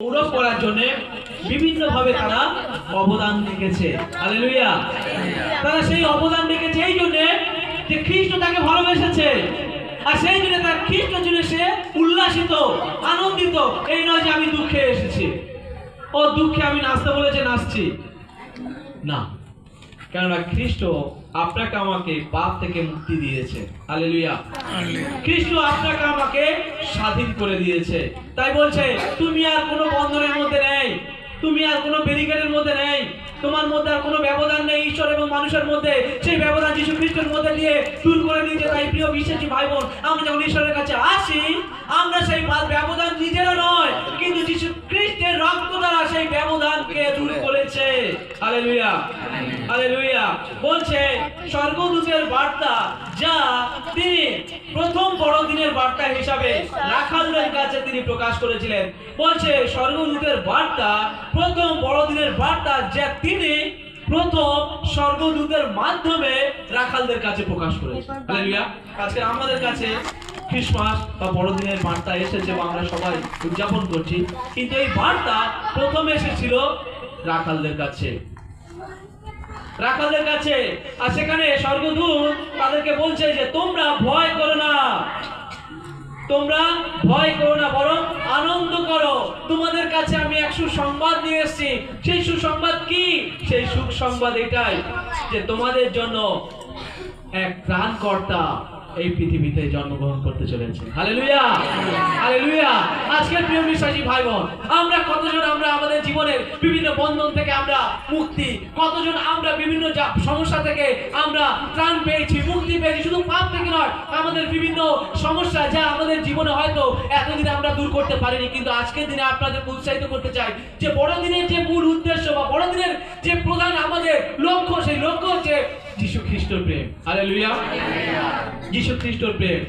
গৌরব করার জন্য বিভিন্ন ভাবে তারা অবদান রেখেছে। হালেলুয়া। তারা সেই অবদান রেখেছে এই জন্য যে খ্রিস্ট তাকে ভালোবেসেছে, আর সেই জন্য তার খ্রিস্ট জন্য সে উল্লাসিত আনন্দিত। এই নয় যে আমি দুঃখে এসেছি, ও দুঃখে আমি নাচতে বলেছে নাচছি না, কেননা খ্রিস্ট আপনাকে আমাকে পাপ থেকে মুক্তি দিয়েছে। হালেলুয়া। খ্রিস্ট আপনাকে আমাকে স্বাধীন করে দিয়েছে। তাই বলছে তুমি আর কোনো বন্ধনের মধ্যে নেই, তুমি আর কোনো ব্যারিকেডের মধ্যে নেই, তোমার মধ্যে আর কোনো ব্যবধান নেই ঈশ্বর এবং মানুষের মধ্যে। সেই ব্যবধান যীশু খ্রিস্টের মধ্যে দিয়ে দূর করে দিয়েছে। তাই প্রিয় বিশ্বাসী ভাই বোন, আমরা যখন ঈশ্বরের কাছে আসি, আমরা সেই ব্যবধান নিজেরা নয়, কিন্তু যীশু খ্রিস্টের রক্ত দ্বারা সেই ব্যবধানকে দূর করেছে। Hallelujah, hallelujah. বলছে স্বর্গদূতের বার্তা যা তিনি প্রথম বড়দিনের বার্তা হিসাবে রাখালদের কাছে তিনি প্রকাশ করেছিলেন। বলছে স্বর্গদূতের বার্তা প্রথম বড়দিনের বার্তা যা তিনি প্রথম স্বর্গদূতের মাধ্যমে রাখালদের কাছে প্রকাশ করেছেন। হালেলুয়া। আজকে আমাদের কাছে ক্রিসমাস বা বড়দিনের বার্তা এসেছে বা আমরা সবাই উদযাপন করছি, কিন্তু এই বার্তা প্রথম এসেছিল রাখালদের কাছে, রাখালদের কাছে। আর সেখানে স্বর্গদূত তাদেরকে বলছে যে তোমরা ভয় করো না, তোমরা ভয় করো না, বরং আনন্দ করো। তোমাদের কাছে আমি এক সুসংবাদ নিয়ে এসেছি। সেই সুসংবাদ কি? সেই সুসংবাদ এটাই যে তোমাদের জন্য এক ত্রাণকর্তা এই পৃথিবীতে জন্মগ্রহণ করতে চলেছে। Hallelujah, hallelujah. আজকে প্রিয় বিশ্বাসী ভাই বোন, আমরা কতজন আমরা আমাদের জীবনের বিভিন্ন বন্ধন থেকে আমরা মুক্তি, কতজন আমরা বিভিন্ন সমস্যা থেকে আমরা ত্রাণ পেয়েছি, মুক্তি পেয়েছি। শুধু পাপ থেকে নয়, আমাদের বিভিন্ন সমস্যা যা আমাদের জীবনে হয়তো এতদিন আমরা দূর করতে পারিনি, কিন্তু আজকের দিনে আপনাদের উৎসাহিত করতে চাই যে বড়দিনের যে মূল উদ্দেশ্য বা বড়দিনের যে প্রধান আমাদের লক্ষ্য, সেই লক্ষ্য হচ্ছে যীশু খ্রিস্টের প্রেম। হালেলুয়া, যীশু খ্রিস্টের প্রেম।